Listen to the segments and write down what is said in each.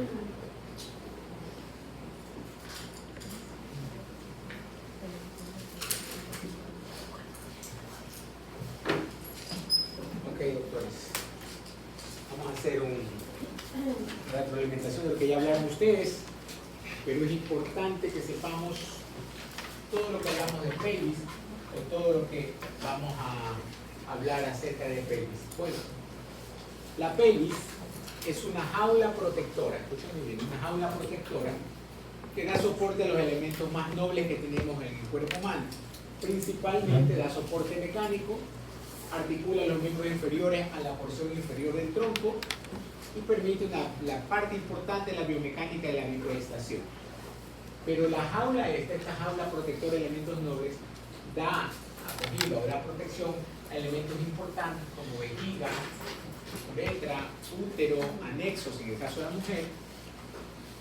Ok, doctores. Vamos a hacer una retroalimentación de lo que ya hablaron ustedes, pero es importante que sepamos todo lo que hablamos de pelvis o todo lo que vamos a hablar acerca de pelvis. Bueno, la pelvis es una jaula protectora, escuchen muy bien, una jaula protectora que da soporte a los elementos más nobles que tenemos en el cuerpo humano. Principalmente da soporte mecánico, articula los miembros inferiores a la porción inferior del tronco y permite la parte importante de la biomecánica de la microgestación. Pero la jaula esta jaula protectora de elementos nobles, da acogida o da protección a elementos importantes como vejiga, uretra, útero, anexos en el caso de la mujer,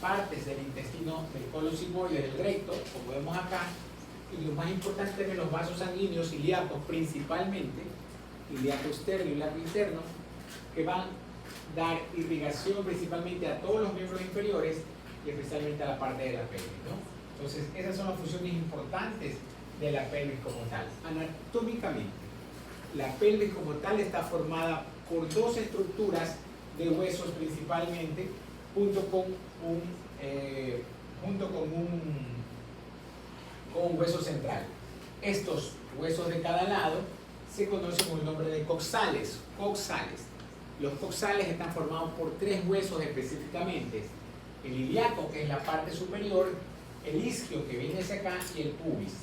partes del intestino del colon sigmoide, del recto, como vemos acá, y lo más importante de los vasos sanguíneos ilíacos, principalmente ilíaco externo y ilíaco interno, que van a dar irrigación principalmente a todos los miembros inferiores y especialmente a la parte de la pelvis, ¿no? Entonces, esas son las funciones importantes de la pelvis como tal. Anatómicamente, la pelvis como tal está formada por dos estructuras de huesos principalmente, junto con un hueso central. Estos huesos de cada lado se conocen con el nombre de coxales. Los coxales están formados por tres huesos específicamente: el ilíaco, que es la parte superior, el isquio, que viene hacia acá, y el pubis.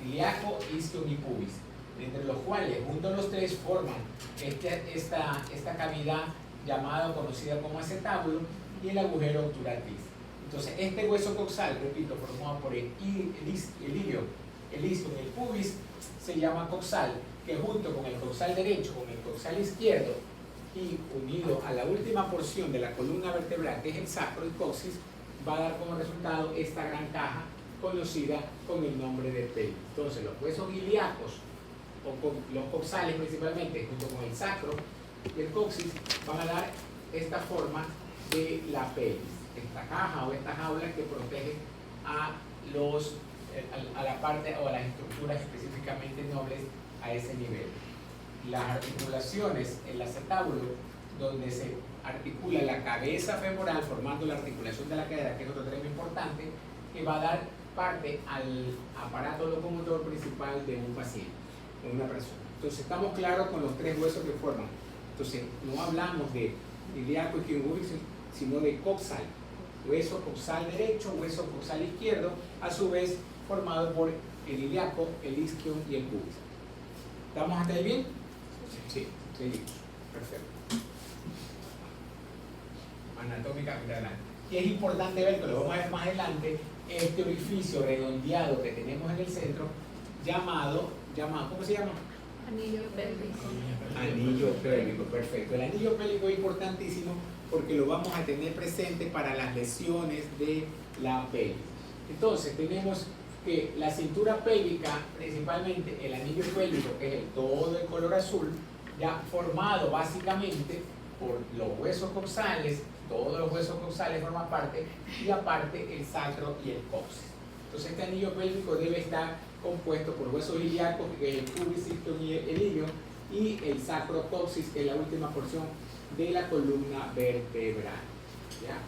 Ilíaco, isquio y pubis, entre los cuales, juntos los tres, forman esta cavidad llamada o conocida como acetábulo y el agujero obturatriz. Entonces, este hueso coxal, repito, formado por el isquio y el pubis, se llama coxal, que junto con el coxal derecho, con el coxal izquierdo y unido a la última porción de la columna vertebral, que es el sacro y coxis, va a dar como resultado esta gran caja conocida con el nombre de pelvis. Entonces, los huesos ilíacos, o con los coxales principalmente, junto con el sacro y el coxis, van a dar esta forma de la pelvis, esta caja o esta jaula que protege a la parte o a las estructuras específicamente nobles a ese nivel. Las articulaciones, el acetábulo, donde se articula la cabeza femoral formando la articulación de la cadera, que es otro término importante, que va a dar parte al aparato locomotor principal de un paciente, de una persona. Entonces, estamos claros con los tres huesos que forman. Entonces, no hablamos de ilíaco y pubis, sino de coxal, hueso coxal derecho, hueso coxal izquierdo, a su vez formado por el ilíaco, el isquio y el pubis. ¿Estamos hasta ahí bien? Sí, seguimos. Perfecto. Anatómicamente adelante. Y es importante ver, que lo vamos a ver más adelante, este orificio redondeado que tenemos en el centro, llamado, ¿cómo se llama? Anillo pélvico. Anillo pélvico, perfecto. El anillo pélvico es importantísimo porque lo vamos a tener presente para las lesiones de la pelvis. Entonces, tenemos que la cintura pélvica, principalmente el anillo pélvico, que es todo de color azul, ya formado básicamente por los huesos coxales, todos los huesos coxales forman parte, y aparte el sacro y el coxis. Entonces, este anillo pélvico debe estar compuesto por huesos ilíacos, que es el pubis, isquio y el ilio, y el sacro coxis, que es la última porción de la columna vertebral. ¿Ya?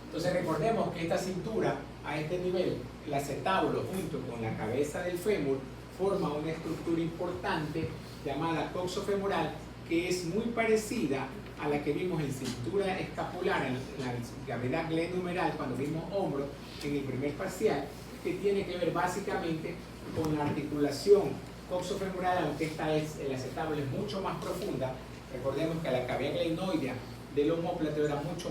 Entonces, recordemos que esta cintura, a este nivel, el acetábulo junto con la cabeza del fémur, forma una estructura importante llamada coxofemoral, que es muy parecida a la que vimos en cintura escapular, en la cavidad glenohumeral, cuando vimos hombro en el primer parcial, que tiene que ver básicamente con la articulación coxofemoral, aunque esta el acetábulo es mucho más profunda. Recordemos que la cavidad glenoidea del omóplato era mucho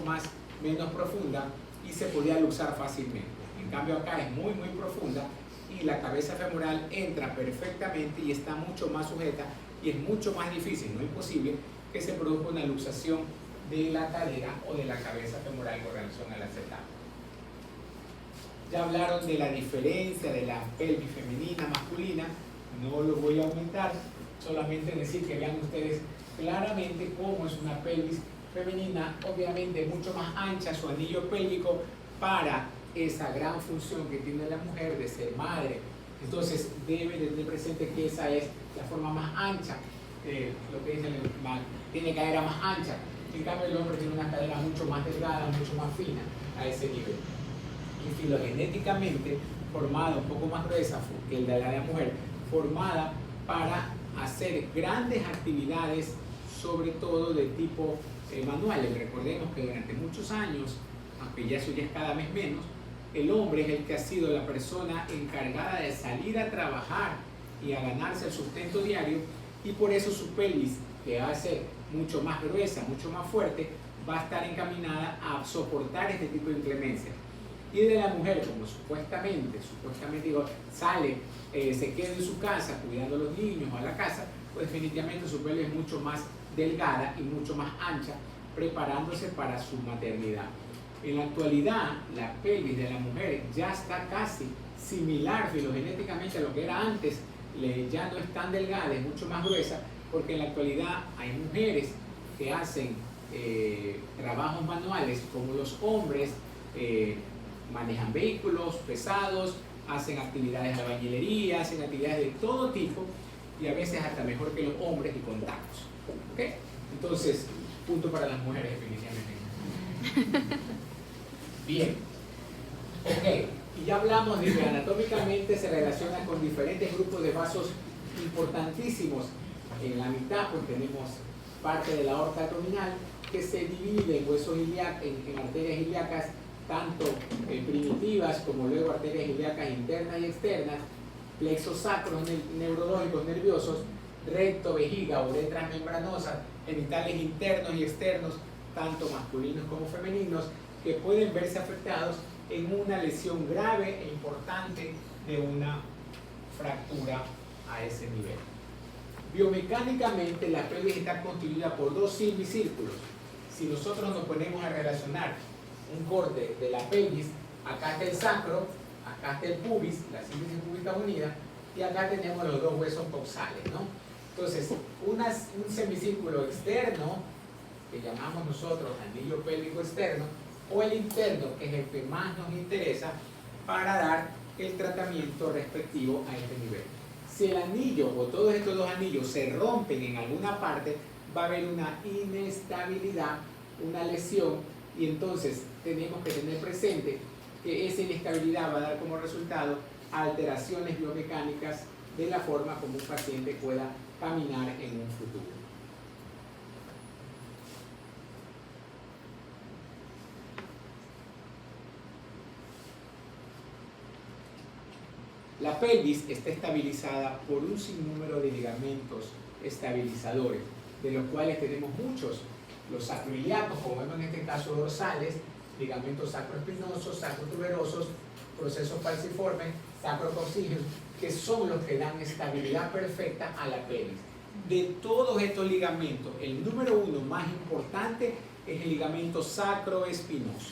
menos profunda y se podía luxar fácilmente. En cambio, acá es muy profunda y la cabeza femoral entra perfectamente y está mucho más sujeta, y es mucho más difícil, no imposible, que se produzca una luxación de la cadera o de la cabeza femoral con relación al acetábulo. Ya hablaron de la diferencia de la pelvis femenina, masculina, no lo voy a aumentar, solamente decir que vean ustedes claramente cómo es una pelvis femenina, obviamente mucho más ancha su anillo pélvico para esa gran función que tiene la mujer de ser madre. Entonces debe de tener presente que esa es la forma más ancha, lo que dicen, tiene cadera más ancha. En cambio el hombre tiene una cadera mucho más delgada, mucho más fina a ese nivel. Y filogenéticamente formada, un poco más gruesa que el de la mujer, formada para hacer grandes actividades, sobre todo de tipo manuales. Recordemos que durante muchos años, aunque ya eso ya es cada vez menos, el hombre es el que ha sido la persona encargada de salir a trabajar y a ganarse el sustento diario, y por eso su pelvis, que va a ser mucho más gruesa, mucho más fuerte, va a estar encaminada a soportar este tipo de inclemencia. Y de la mujer, como supuestamente digo, sale, se queda en su casa cuidando a los niños o a la casa, pues definitivamente su pelvis es mucho más delgada y mucho más ancha, preparándose para su maternidad. En la actualidad, la pelvis de la mujer ya está casi similar filogenéticamente a lo que era antes, ya no es tan delgada, es mucho más gruesa, porque en la actualidad hay mujeres que hacen trabajos manuales como los hombres, manejan vehículos pesados, hacen actividades de albañilería, hacen actividades de todo tipo y a veces hasta mejor que los hombres y con tacos. ¿Okay? Entonces, punto para las mujeres definitivamente. Bien. Ok. Y ya hablamos de que anatómicamente se relaciona con diferentes grupos de vasos importantísimos. En la mitad pues tenemos parte de la aorta abdominal que se divide en huesos ilíacos, en arterias ilíacas, tanto primitivas como luego arterias ilíacas internas y externas, plexos sacros neurológicos nerviosos, recto, vejiga, uretras membranosas, genitales internos y externos, tanto masculinos como femeninos, que pueden verse afectados en una lesión grave e importante de una fractura a ese nivel. Biomecánicamente la pelvis está constituida por dos semicírculos. Si nosotros nos ponemos a relacionar un corte de la pelvis, acá está el sacro, acá está el pubis, la sínfisis púbica unida, y acá tenemos los dos huesos coxales, ¿no? Entonces, un semicírculo externo, que llamamos nosotros anillo pélvico externo, o el interno, que es el que más nos interesa para dar el tratamiento respectivo a este nivel. Si el anillo o todos estos dos anillos se rompen en alguna parte, va a haber una inestabilidad, una lesión, y entonces tenemos que tener presente que esa inestabilidad va a dar como resultado alteraciones biomecánicas de la forma como un paciente pueda caminar en un futuro. La pelvis está estabilizada por un sinnúmero de ligamentos estabilizadores, de los cuales tenemos muchos, los sacroiliacos, como vemos en este caso dorsales, ligamentos sacroespinosos, sacrotuberosos, procesos falciformes, sacrococcígeos, que son los que dan estabilidad perfecta a la pelvis. De todos estos ligamentos, el número uno más importante es el ligamento sacroespinoso.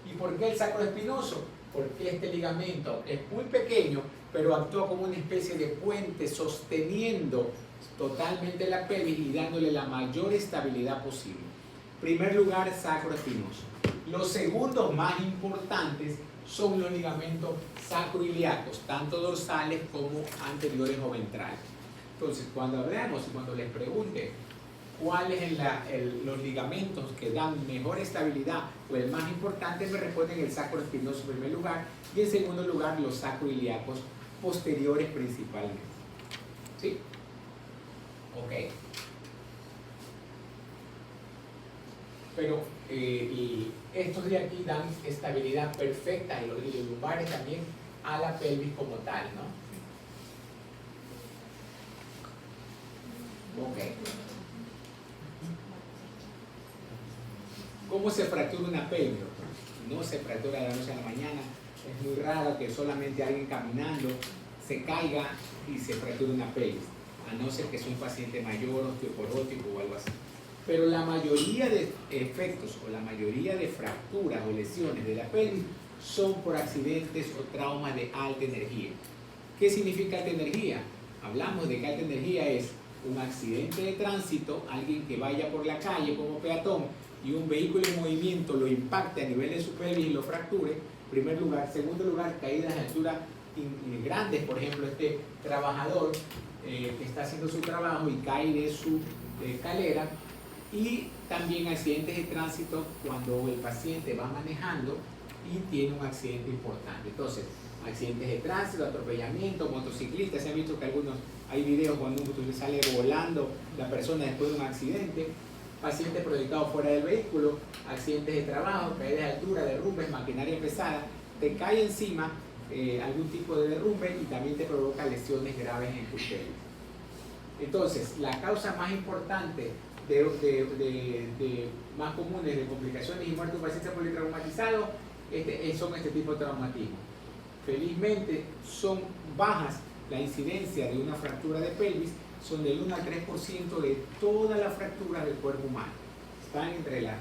¿Y por qué el sacroespinoso? Porque este ligamento es muy pequeño, pero actúa como una especie de puente sosteniendo totalmente la pelvis y dándole la mayor estabilidad posible. En primer lugar, sacroespinoso. Los segundos más importantes son los ligamentos sacroiliacos, tanto dorsales como anteriores o ventrales. Entonces, cuando hablamos y cuando les pregunte cuáles son los ligamentos que dan mejor estabilidad o el más importante, me responden el sacroespinoso en primer lugar y en segundo lugar los sacroiliacos posteriores principalmente. ¿Sí? Ok. Pero y estos de aquí dan estabilidad perfecta y los lumbares también a la pelvis como tal, ¿no? Ok. ¿Cómo se fractura una pelvis? No se fractura de la noche a la mañana. Es muy raro que solamente alguien caminando se caiga y se fracture una pelvis, a no ser que sea un paciente mayor, osteoporótico o algo así. Pero la mayoría de efectos o la mayoría de fracturas o lesiones de la pelvis son por accidentes o traumas de alta energía. ¿Qué significa alta energía? Hablamos de que alta energía es un accidente de tránsito, alguien que vaya por la calle como peatón y un vehículo en movimiento lo impacte a nivel de su pelvis y lo fracture, primer lugar. Segundo lugar, caídas de altura grandes, por ejemplo, este trabajador que está haciendo su trabajo y cae de su escalera. Y también accidentes de tránsito cuando el paciente va manejando y tiene un accidente importante. Entonces, accidentes de tránsito, atropellamiento, motociclistas, se han visto que hay videos cuando un motociclista sale volando la persona después de un accidente, paciente proyectado fuera del vehículo, accidentes de trabajo, caídas de altura, derrumbes, maquinaria pesada, te cae encima algún tipo de derrumbe y también te provoca lesiones graves en tu pelvis. Entonces, la causa más importante más comunes de complicaciones y muerte de un paciente politraumatizado son este tipo de traumatismo. Felizmente son bajas la incidencia de una fractura de pelvis, son del 1 al 3% de todas las fracturas del cuerpo humano. Están entre las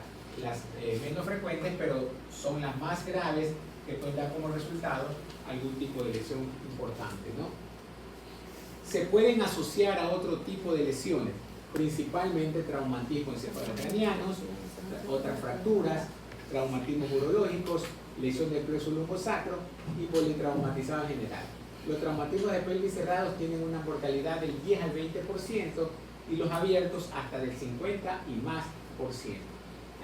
menos frecuentes, pero son las más graves que pueden dar como resultado algún tipo de lesión importante, ¿no? Se pueden asociar a otro tipo de lesiones, principalmente traumatismos encefalocranianos, otras fracturas, traumatismos urológicos, lesión del plexo lumbosacro y politraumatizado en general. Los traumatismos de pelvis cerrados tienen una mortalidad del 10 al 20% y los abiertos hasta del 50 y más por ciento.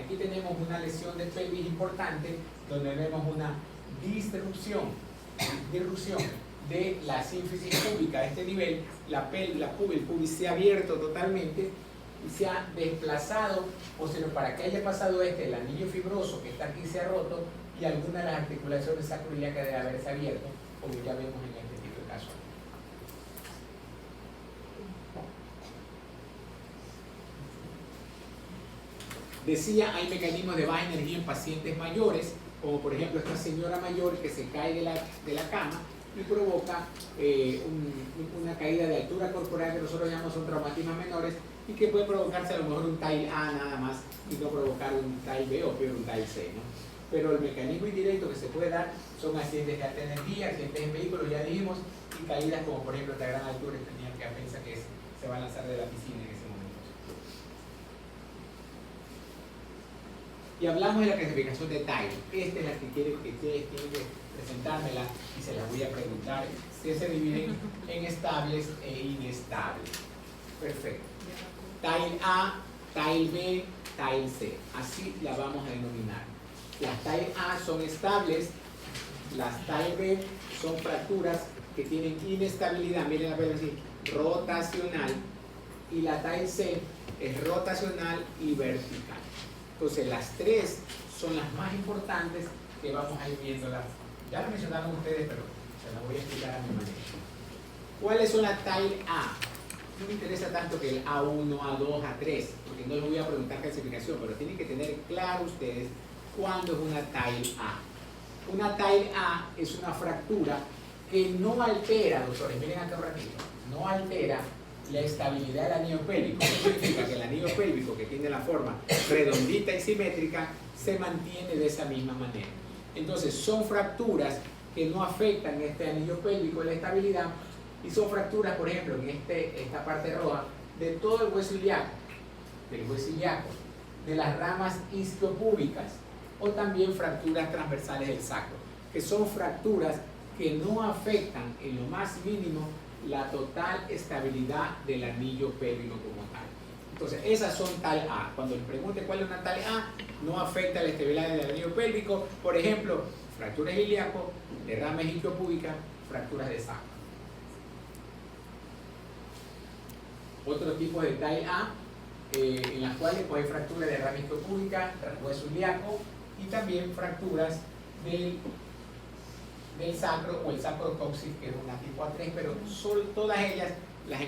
Aquí tenemos una lesión de pelvis importante donde vemos una disrupción de la sínfisis púbica a este nivel. El pubis se ha abierto totalmente y se ha desplazado, o sea, para que haya pasado el anillo fibroso que está aquí se ha roto y alguna de las articulaciones sacroiliacas debe haberse abierto, como ya vemos en este tipo de casos. Decía, hay mecanismos de baja energía en pacientes mayores, como por ejemplo esta señora mayor que se cae de la cama y provoca una caída de altura corporal que nosotros llamamos son traumatismos menores y que puede provocarse a lo mejor un TAIL A nada más y no provocar un TAIL B o peor un TAIL C, ¿no? Pero el mecanismo indirecto que se puede dar son accidentes de alta energía, accidentes en vehículos, ya dijimos, y caídas como por ejemplo esta gran altura que tenía que piensa que se va a lanzar de la piscina en ese momento. Y hablamos de la clasificación de TAIL. Esta es la que quiere que ustedes tienen que presentármela y se la voy a preguntar, que se dividen en estables e inestables. Perfecto. TAIL A, TAIL B, TAIL C. Así la vamos a denominar. Las TAIL A son estables, las TAIL B son fracturas que tienen inestabilidad, miren la pelvis así, rotacional, y la TAIL C es rotacional y vertical. Entonces las tres son las más importantes que vamos a ir viéndolas. Ya lo mencionaron ustedes, pero se las voy a explicar a mi manera. ¿Cuáles son las TAIL A? No me interesa tanto que el A1, A2, A3, porque no les voy a preguntar clasificación, pero tienen que tener claro ustedes cuándo es una TAIL A. Una TAIL A es una fractura que no altera, doctores, miren acá un ratito, no altera la estabilidad del anillo pélvico. Eso significa que el anillo pélvico, que tiene la forma redondita y simétrica, se mantiene de esa misma manera. Entonces son fracturas que no afectan este anillo pélvico, la estabilidad, y son fracturas, por ejemplo, en esta parte roja, de todo el hueso ilíaco, del hueso ilíaco, de las ramas isquiopúbicas, o también fracturas transversales del sacro, que son fracturas que no afectan en lo más mínimo la total estabilidad del anillo pélvico como tal. Entonces, esas son TAIL A. Cuando les pregunte cuál es una TAIL A, no afecta la estabilidad del anillo pélvico. Por ejemplo, fracturas ilíaco, derrames isquiopúbicas, fracturas de sacro. Otros tipos de TAIL A, en las cuales pues, hay fracturas de derrame isquiopúbica, hueso ilíaco y también fracturas del sacro o el sacrocoxis, que es una tipo A3, pero todas ellas las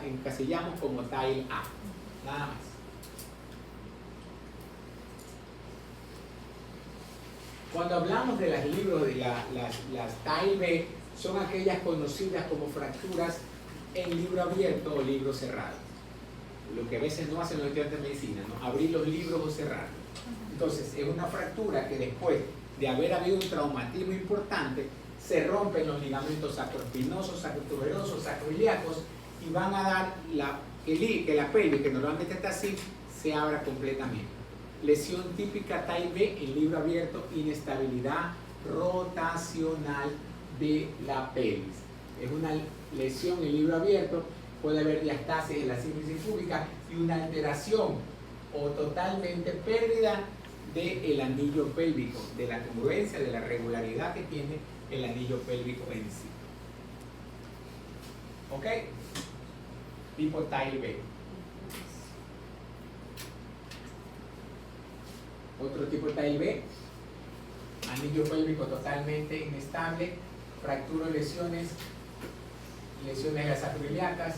encasillamos como TAIL A, nada más. Cuando hablamos de los libros de las TAIL B, son aquellas conocidas como fracturas en libro abierto o libro cerrado. Lo que a veces no hacen los estudiantes de medicina, ¿no? Abrir los libros o cerrarlos. Entonces, es una fractura que después de haber habido un traumatismo importante, se rompen los ligamentos sacroespinosos, sacrotuberosos, sacroiliacos y van a dar la que la pelvis, que normalmente está así, se abra completamente. Lesión típica TAI B en libro abierto, inestabilidad rotacional de la pelvis. Es una lesión en libro abierto, puede haber diastasis en la sínfisis púbica y una alteración o totalmente pérdida del anillo pélvico, de la congruencia, de la regularidad que tiene el anillo pélvico en sí. ¿Ok? Tipo TAI B. Otro tipo de TAI B, anillo pélvico totalmente inestable, fractura o lesiones de las sacroiliacas.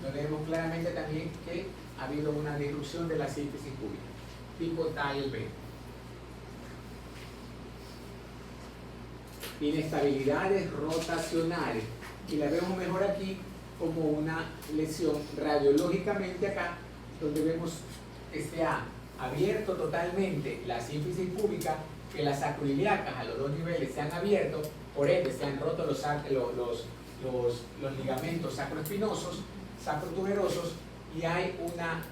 Lo vemos claramente también que ha habido una disrupción de la sínfisis púbica. Tipo TAI B. Inestabilidades rotacionales. Y la vemos mejor aquí como una lesión radiológicamente acá, donde vemos que se ha abierto totalmente la sínfisis púbica, que las sacroiliacas a los dos niveles se han abierto, por ende se han roto los ligamentos sacroespinosos, sacrotuberosos, y hay una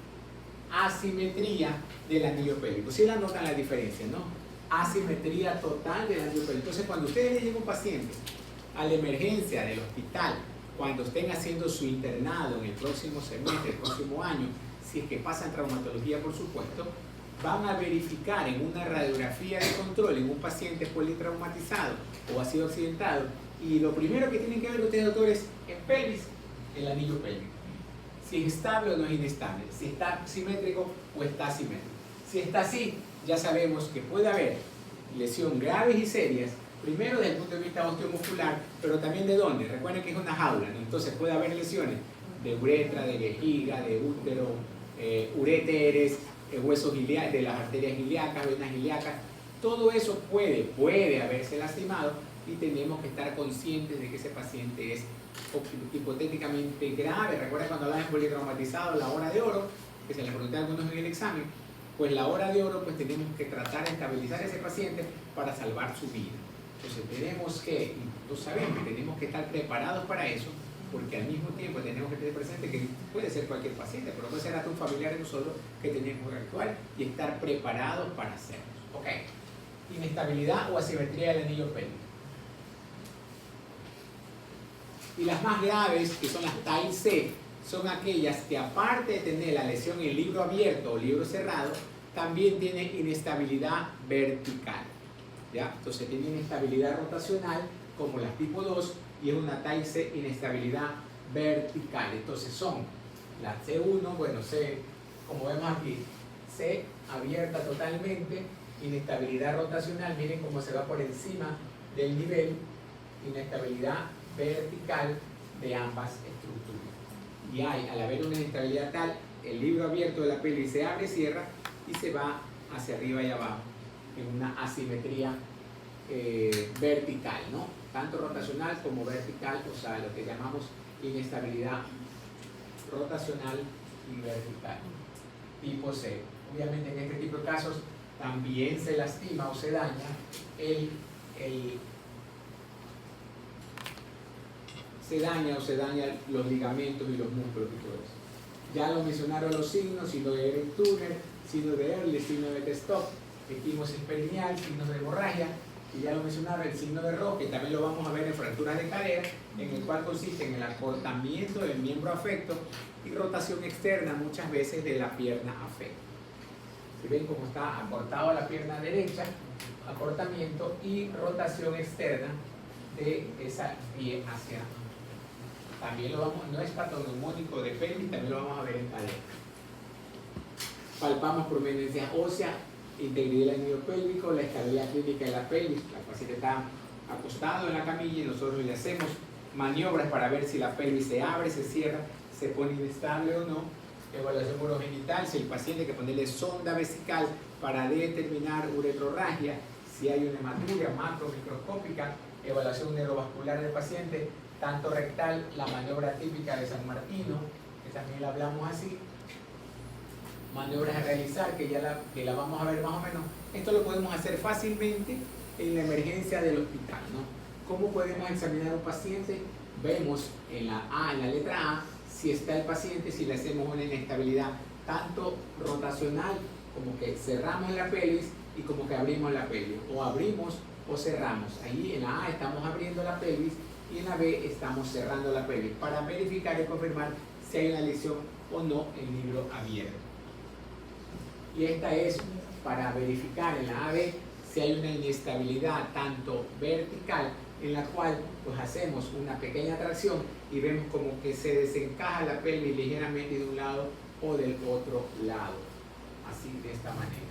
asimetría del anillo pélvico. ¿Sí la notan la diferencia, no? Asimetría total del anillo pélvico. Entonces, cuando ustedes le llega un paciente a la emergencia del hospital, cuando estén haciendo su internado en el próximo semestre, el próximo año, si es que pasan traumatología, por supuesto, van a verificar en una radiografía de control en un paciente politraumatizado o ha sido accidentado, y lo primero que tienen que ver ustedes, doctores, en pelvis, el anillo pélvico. Si es estable o no es inestable, si está simétrico o está asimétrico. Si está así, ya sabemos que puede haber lesión graves y serias, primero desde el punto de vista osteomuscular, pero también de dónde. Recuerden que es una jaula, ¿no? Entonces puede haber lesiones de uretra, de vejiga, de útero, uréteres, huesos iliacos, de las arterias ilíacas, venas ilíacas. Todo eso puede haberse lastimado, y tenemos que estar conscientes de que ese paciente es hipotéticamente grave. Recuerden cuando hablamos de politraumatizado, la hora de oro, que se les pregunté a algunos en el examen, pues la hora de oro, pues tenemos que tratar de estabilizar a ese paciente para salvar su vida. Entonces tenemos que, y lo sabemos, que tenemos que estar preparados para eso, porque al mismo tiempo tenemos que tener presente que puede ser cualquier paciente, pero puede ser hasta un familiar de nosotros que tenemos que actuar y estar preparados para hacerlo. Ok. Inestabilidad o asimetría del anillo pélvico. Y las más graves, que son las TAI C, son aquellas que, aparte de tener la lesión en libro abierto o libro cerrado, también tienen inestabilidad vertical. ¿Ya? Entonces tiene inestabilidad rotacional como las tipo 2, y es una TAI C, inestabilidad vertical. Entonces son la C1, bueno, C, como vemos aquí, C abierta totalmente, inestabilidad rotacional, miren cómo se va por encima del nivel, inestabilidad vertical de ambas estructuras. Y hay, al haber una inestabilidad tal, el libro abierto de la pelvis se abre, cierra y se va hacia arriba y abajo en una asimetría vertical, ¿no? Tanto rotacional como vertical, o sea, lo que llamamos inestabilidad rotacional y vertical. Tipo C. Obviamente en este tipo de casos también se lastima o se daña se dañan los ligamentos y los músculos y todo eso. Ya lo mencionaron los signos: signo de Ehrlich Turner, signo de Ehrlich, signo de Testop, equimosis perineal, signos de hemorragia, y ya lo mencionaron el signo de Roth, que también lo vamos a ver en fracturas de cadera, en el cual consiste en el acortamiento del miembro afecto y rotación externa muchas veces de la pierna afecta. Si ven cómo está acortado la pierna derecha, acortamiento y rotación externa de esa pie hacia abajo. También lo vamos, no es patoneumónico de pelvis, también lo vamos a ver en cadera. Palpamos prominencia ósea, integridad del anillo pélvico, la estabilidad clínica de la pelvis. La paciente está acostado en la camilla y nosotros le hacemos maniobras para ver si la pelvis se abre, se cierra, se pone inestable o no. Evaluación urogenital, si el paciente hay que ponerle sonda vesical para determinar uretrorragia, si hay una hematuria macro microscópica. Evaluación neurovascular del paciente, tanto rectal, la maniobra típica de San Martino, que también la hablamos así. Maniobras a realizar, que ya la vamos a ver más o menos. Esto lo podemos hacer fácilmente en la emergencia del hospital, ¿no? ¿Cómo podemos examinar a un paciente? Vemos en la letra A si está el paciente, si le hacemos una inestabilidad tanto rotacional como que cerramos la pelvis y como que abrimos la pelvis, o abrimos o cerramos. Ahí en la A estamos abriendo la pelvis y en la B estamos cerrando la pelvis para verificar y confirmar si hay una lesión o no en libro abierto. Y esta es para verificar en la AB si hay una inestabilidad tanto vertical, en la cual pues hacemos una pequeña tracción y vemos como que se desencaja la pelvis ligeramente de un lado o del otro lado, así de esta manera.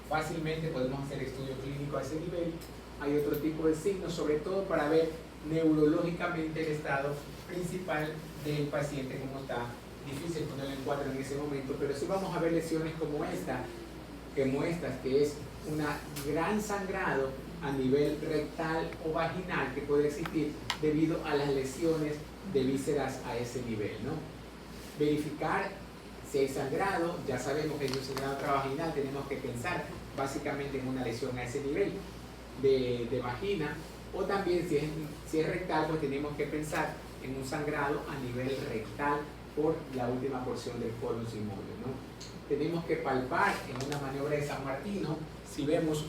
Fácilmente podemos hacer estudio clínico a ese nivel. Hay otro tipo de signos, sobre todo para ver neurológicamente el estado principal del paciente, cómo está. Difícil ponerlo en cuadro en ese momento, pero sí vamos a ver lesiones como esta, que es un gran sangrado a nivel rectal o vaginal que puede existir debido a las lesiones de vísceras a ese nivel, ¿no? Verificar si hay sangrado. Ya sabemos que hay un sangrado transvaginal, tenemos que pensar básicamente en una lesión a ese nivel de vagina, o también si es rectal, pues tenemos que pensar en un sangrado a nivel rectal por la última porción del colon sigmoide, ¿no? Tenemos que palpar en una maniobra de San Martino si vemos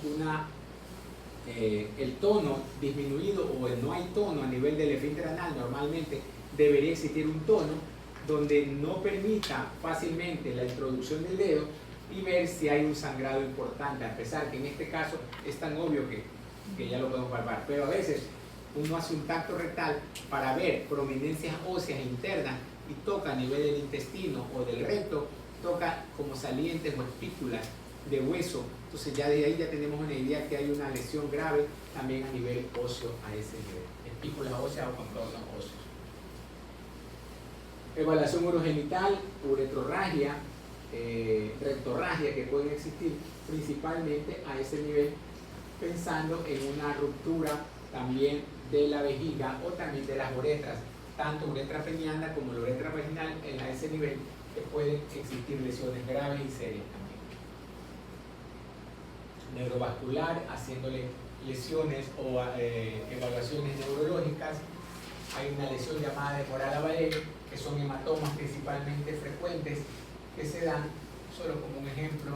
el tono disminuido o no hay tono a nivel del esfínter anal. Normalmente debería existir un tono donde no permita fácilmente la introducción del dedo y ver si hay un sangrado importante, a pesar que en este caso es tan obvio que ya lo podemos palpar, pero a veces uno hace un tacto rectal para ver prominencias óseas internas y toca a nivel del intestino o del recto, toca como salientes o espículas de hueso. Entonces ya de ahí ya tenemos una idea que hay una lesión grave también a nivel óseo a ese nivel. Espículas óseas o contornos óseos. Evaluación urogenital, uretrorragia, rectorragia que pueden existir principalmente a ese nivel, pensando en una ruptura también de la vejiga o también de las uretras, tanto uretra peniana como la uretra vaginal a ese nivel, que pueden existir lesiones graves y serias también. Neurovascular, haciéndole lesiones o evaluaciones neurológicas. Hay una lesión llamada de Morala-Valey, que son hematomas principalmente frecuentes que se dan, solo como un ejemplo.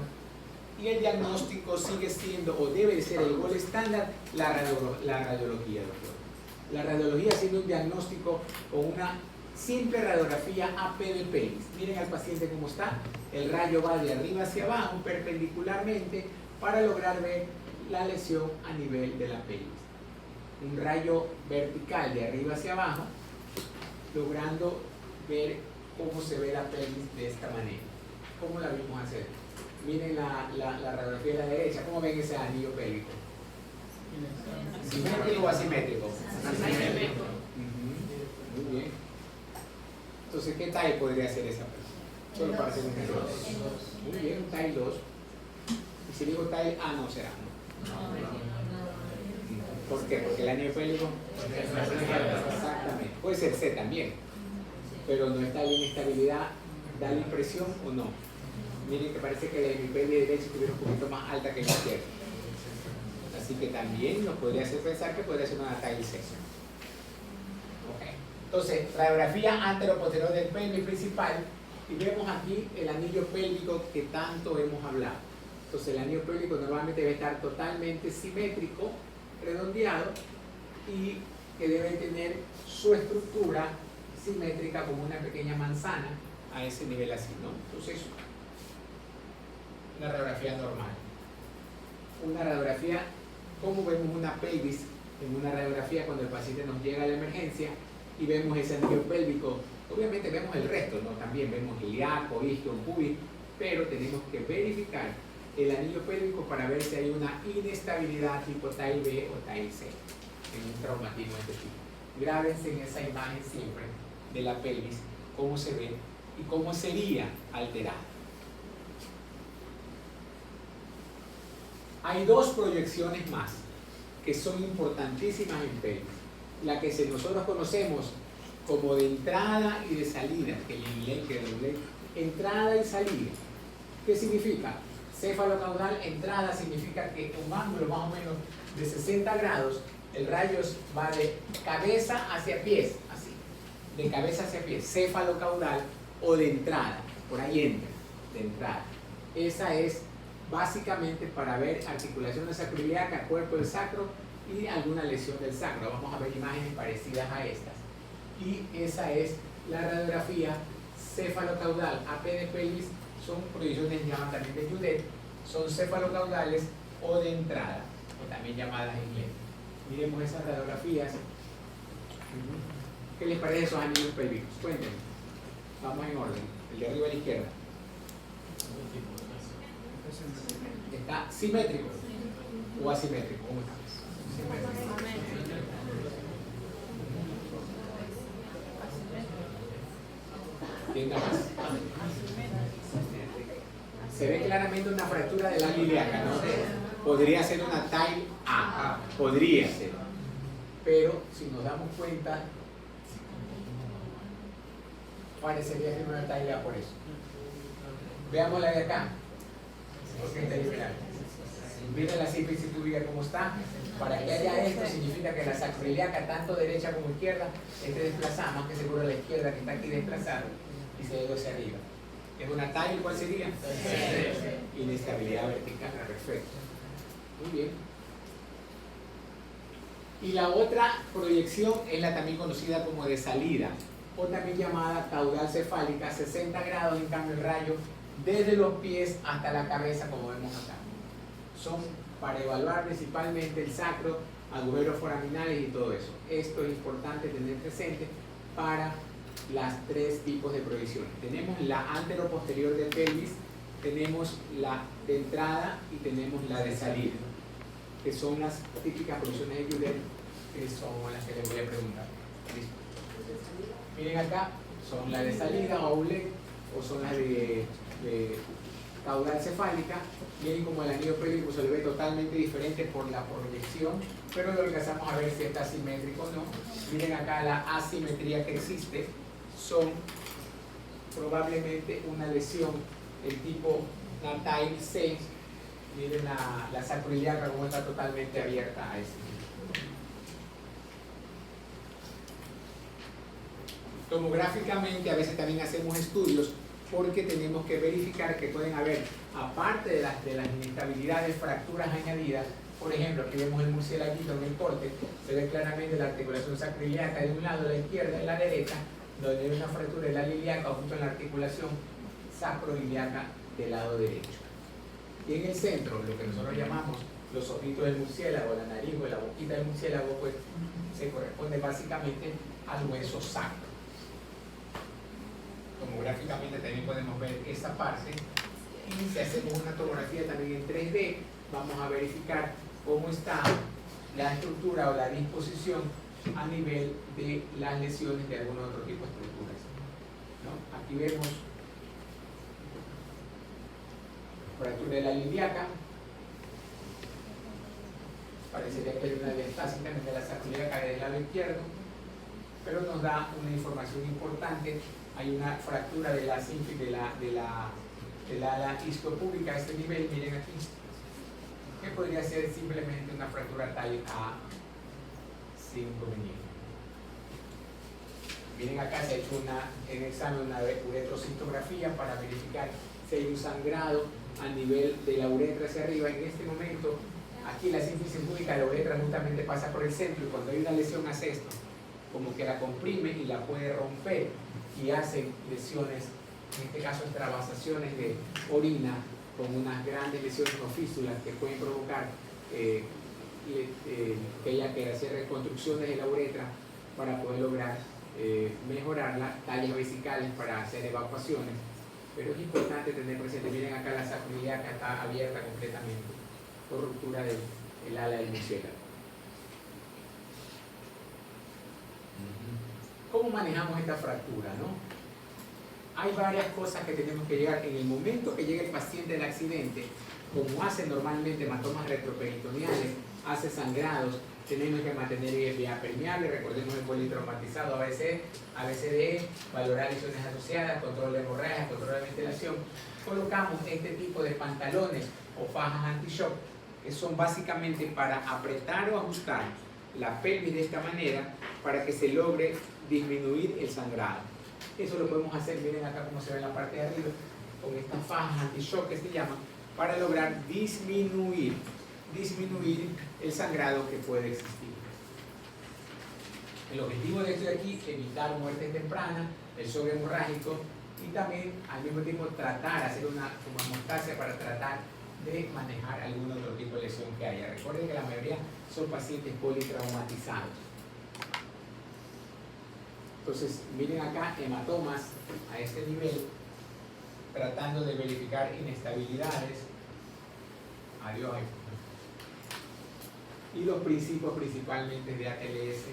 Y el diagnóstico sigue siendo, o debe ser el gol estándar, la radiología, doctor. La radiología siendo un diagnóstico con una simple radiografía AP del pelvis. Miren al paciente cómo está. El rayo va de arriba hacia abajo, perpendicularmente, para lograr ver la lesión a nivel de la pelvis. Un rayo vertical de arriba hacia abajo, logrando ver cómo se ve la pelvis de esta manera. ¿Cómo la vimos hacer? Miren la radiografía de la derecha. ¿Cómo ven ese anillo pélvico? ¿Simétrico o asimétrico? Asimétrico. Muy bien. Entonces, ¿qué TAI podría ser esa persona? Solo para hacer un error. Muy bien, un TAI 2. Y si digo TAI A, no será, ¿no? ¿Por qué? Porque el anillo pélvico. Exactamente. Puede ser C también. Pero no está la inestabilidad. ¿Da la impresión o no? Miren que parece que la hemipelvis derecha estuviera un poquito más alta que la izquierda. Así que también nos podría hacer pensar que podría ser una TAI C. Okay. Entonces, radiografía antero-posterior del pelvis principal, y vemos aquí el anillo pélvico que tanto hemos hablado. Entonces, el anillo pélvico normalmente debe estar totalmente simétrico, redondeado, y que debe tener su estructura simétrica como una pequeña manzana a ese nivel así, ¿no? Entonces, una radiografía normal. Una radiografía, ¿cómo vemos una pelvis en una radiografía cuando el paciente nos llega a la emergencia y vemos ese anillo pélvico? Obviamente vemos el resto, ¿no? También vemos ilíaco, isquio, pubis, pero tenemos que verificar el anillo pélvico para ver si hay una inestabilidad tipo TAI B o TAI C en un traumatismo de este tipo. Grábense en esa imagen siempre de la pelvis, cómo se ve y cómo sería alterada. Hay dos proyecciones más que son importantísimas en pelvis. La que nosotros conocemos como de entrada y de salida, que el inglés, que el inglés, entrada y salida. ¿Qué significa? Céfalo-caudal, entrada significa que un ángulo más o menos de 60 grados, el rayo va de cabeza hacia pies, así. de cabeza hacia pie, céfalo-caudal o de entrada, por ahí entra, de entrada. Esa es básicamente para ver articulaciones sacroiliacas, cuerpo del sacro y alguna lesión del sacro. Vamos a ver imágenes parecidas a estas. Y esa es la radiografía céfalo-caudal. AP de pelvis son proyecciones llamadas también de Judet, son céfalo-caudales o de entrada, o también llamadas en inglés. Miremos esas radiografías. ¿Qué les parece esos anillos pélvicos? Cuéntenme. Vamos en orden. El de arriba a la izquierda. ¿Está simétrico o asimétrico? ¿Cómo está? ¿Quién da más? Se ve claramente una fractura de la ilíaca, ¿no? Podría ser una TAI A, podría ser. Pero si nos damos cuenta, parecería que no era TAI A por eso. Veamos la de acá. Porque está diferente. Mira la sífilis tuya cómo está. Para que haya esto significa que la sacroiliaca, tanto derecha como izquierda, esté desplazada, más que seguro la izquierda que está aquí desplazada y se dio hacia arriba. ¿Es una TAI? ¿Cuál sería? Sí. Inestabilidad vertical, perfecto. Muy bien. Y la otra proyección es la también conocida como de salida, o también llamada caudal cefálica, 60 grados en cambio el rayo desde los pies hasta la cabeza, como vemos acá. Son para evaluar principalmente el sacro, agujeros foraminales y todo eso. Esto es importante tener presente para las tres tipos de proyecciones. Tenemos la antero-posterior de pelvis, tenemos la de entrada y tenemos la de salida, que son las típicas proyecciones de Judet, que son las que les voy a preguntar. ¿Listo? Miren acá, son las de salida o outlet, o son las de caudal cefálica. Miren como el anillo pélvico se le ve totalmente diferente por la proyección, pero lo alcanzamos a ver si está simétrico o no. Miren acá la asimetría que existe, son probablemente una lesión del tipo Natai C. Miren la sacroiliaca como está totalmente abierta a ese. Tomográficamente a veces también hacemos estudios porque tenemos que verificar que pueden haber, aparte de las inestabilidades, fracturas añadidas. Por ejemplo, aquí vemos el murcielaguito en el corte, se ve claramente la articulación sacroiliaca de un lado, de la izquierda y la derecha, donde hay una fractura de la ilíaca justo en la articulación sacroiliaca del lado derecho. Y en el centro, lo que nosotros llamamos los ojitos del murciélago, la nariz o la boquita del murciélago, pues se corresponde básicamente al hueso sacro. Tomográficamente también podemos ver esa parte, y si hacemos una tomografía también en 3D, vamos a verificar cómo está la estructura o la disposición a nivel de las lesiones de algún otro tipo de estructuras, ¿no? Aquí vemos fractura de la ilíaca, parecería que hay una diastasis también de la sacroiliaca del lado izquierdo, pero nos da una información importante. Hay una fractura de la sínfisis del ala isquiopúbica a este nivel, miren aquí, que podría ser simplemente una fractura TAI A sin inconveniente. Miren acá se ha hecho en examen una uretrocistografía para verificar si hay un sangrado a nivel de la uretra hacia arriba. En este momento, aquí la sínfisis púbica de la uretra justamente pasa por el centro, y cuando hay una lesión hace esto, como que la comprime y la puede romper, y hacen lesiones, en este caso extravasaciones de orina, con unas grandes lesiones o fístulas que pueden provocar que haya que hacer reconstrucciones de la uretra para poder lograr mejorarla, tallas vesicales para hacer evacuaciones. Pero es importante tener presente, miren acá la sacroiliaca está abierta completamente por ruptura del ala del murciélago. ¿Cómo manejamos esta fractura, no? Hay varias cosas que tenemos que llegar. En el momento que llega el paciente del accidente, como hace normalmente hematomas retroperitoneales, hace sangrados, tenemos que mantener vía permeable, recordemos el politraumatizado ABCDE, valorar lesiones asociadas, control de hemorragias, control de ventilación. Colocamos este tipo de pantalones o fajas anti-shock, que son básicamente para apretar o ajustar la pelvis de esta manera para que se logre disminuir el sangrado. Eso lo podemos hacer, miren acá como se ve en la parte de arriba, con estas fajas anti-shock que se llaman, para lograr disminuir el sangrado que puede existir. El objetivo de esto de aquí es evitar muerte temprana, el shock hemorrágico y también al mismo tiempo tratar, hacer una hemostasia para tratar de manejar algún otro tipo de lesión que haya. Recuerden que la mayoría son pacientes politraumatizados. Entonces, miren acá hematomas a este nivel, tratando de verificar inestabilidades. Adiós. Y los principios principalmente de ATLS,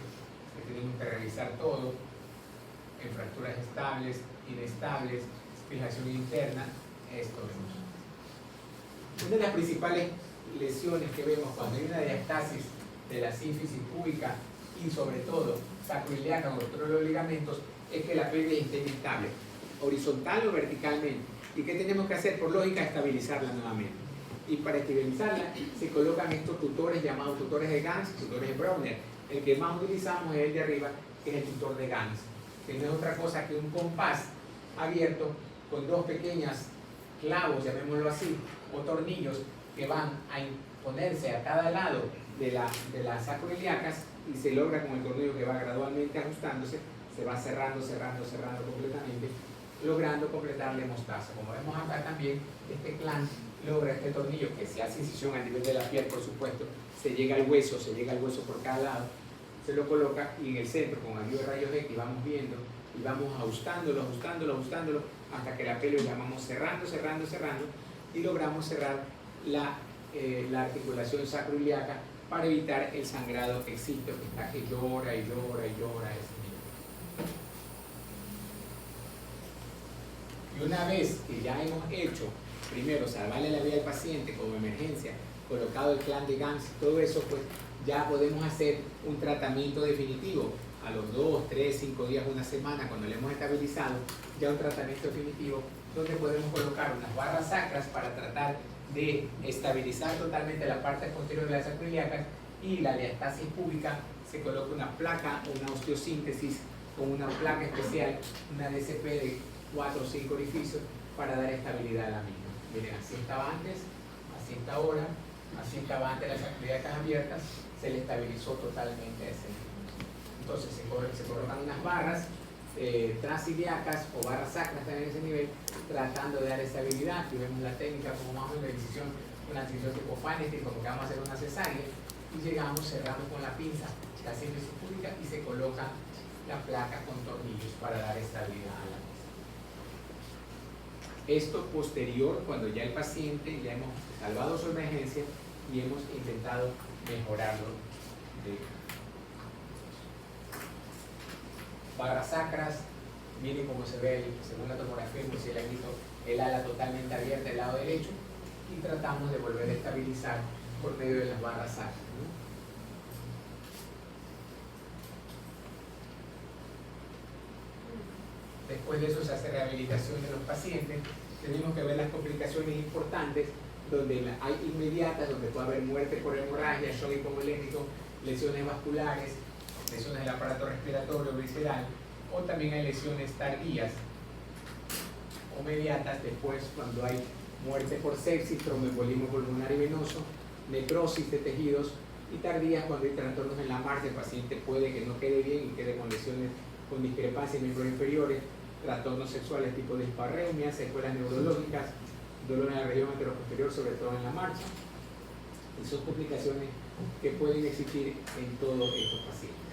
que tenemos que revisar todo, en fracturas estables, inestables, fijación interna, esto vemos. Una de las principales lesiones que vemos cuando hay una diastasis de la sínfisis púbica y sobre todo sacroiliaca o ruptura de los ligamentos es que la pelvis esté inestable, horizontal o verticalmente. ¿Y qué tenemos que hacer? Por lógica, estabilizarla nuevamente. Y para estabilizarla se colocan estos tutores llamados tutores de Ganz, tutores de Browner. El que más utilizamos es el de arriba, que es el tutor de Ganz, que no es otra cosa que un compás abierto con dos pequeñas clavos, llamémoslo así, o tornillos que van a ponerse a cada lado de las sacroiliacas y se logra con el tornillo que va gradualmente ajustándose, se va cerrando completamente, logrando completar la hemostasia. Como vemos acá también, este clan logra este tornillo que se hace incisión a nivel de la piel, por supuesto, se llega al hueso por cada lado, se lo coloca y en el centro con ayuda de rayos X vamos viendo y vamos ajustándolo hasta que la pelvis la vamos cerrando y logramos cerrar la articulación sacroiliaca para evitar el sangrado que existe, que está que llora ese nivel. Y una vez que ya hemos hecho, primero salvarle la vida al paciente como emergencia, colocado el clan de Ganz, todo eso, pues ya podemos hacer un tratamiento definitivo a los 2, 3, 5 días, una semana, cuando le hemos estabilizado, ya un tratamiento definitivo donde podemos colocar unas barras sacras para tratar de estabilizar totalmente la parte posterior de las sacroiliacas y la diastasis púbica se coloca una placa o una osteosíntesis con una placa especial, una DCP de 4 o 5 orificios para dar estabilidad a la misma. Miren, así estaba antes, así está ahora, así estaba antes las sacroiliacas abiertas, se le estabilizó totalmente a ese nivel. Entonces se colocan unas barras transiliacas o barras sacras también en ese nivel, tratando de dar estabilidad. Aquí vemos la técnica como más o menos una incisión tipo Feinstein, como que vamos a hacer una cesárea, y llegamos cerrando con la pinza la sínfisis púbica y se coloca la placa con tornillos para dar estabilidad a la misma. Esto posterior, cuando ya el paciente, ya hemos salvado su emergencia y hemos intentado mejorarlo. Barras sacras, miren cómo se ve según la tomografía, pues se le ha visto el ala totalmente abierta del lado derecho y tratamos de volver a estabilizar por medio de las barras sacras, ¿no? Después de eso se hace rehabilitación de los pacientes. Tenemos que ver las complicaciones importantes donde hay inmediatas, donde puede haber muerte por hemorragia, shock hipovolémico, lesiones vasculares, lesiones del aparato respiratorio visceral, o también hay lesiones tardías o mediatas después cuando hay muerte por sepsis, tromboembolismo pulmonar y venoso, necrosis de tejidos, y tardías cuando hay trastornos en la marcha, el paciente puede que no quede bien y quede con lesiones con discrepancia en miembros inferiores, trastornos sexuales tipo dispareunia, secuelas neurológicas, dolor en la región anteroposterior, sobre todo en la marcha, y son complicaciones que pueden existir en todos estos pacientes.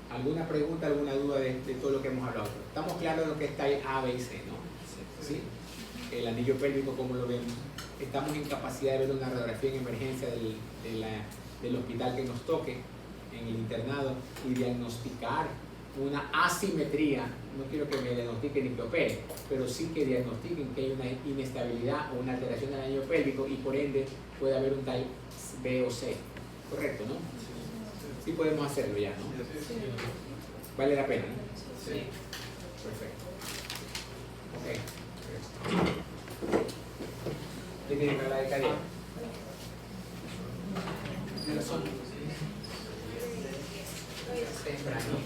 ¿Alguna pregunta, alguna duda de todo lo que hemos hablado? Estamos claros de lo que está ahí A, B y C, ¿no? ¿Sí? El anillo pélvico, ¿cómo lo vemos? Estamos en capacidad de ver una radiografía en emergencia del hospital que nos toque, en el internado, y diagnosticar una asimetría. No quiero que me diagnostiquen ni que opere, pero sí que diagnostiquen que hay una inestabilidad o una alteración del anillo pélvico y por ende puede haber un type B o C. ¿Correcto, no? Sí podemos hacerlo ya, ¿no? Vale la pena, ¿no? Sí. Perfecto. Ok. ¿Qué tiene que hablar de cadena? tempranito.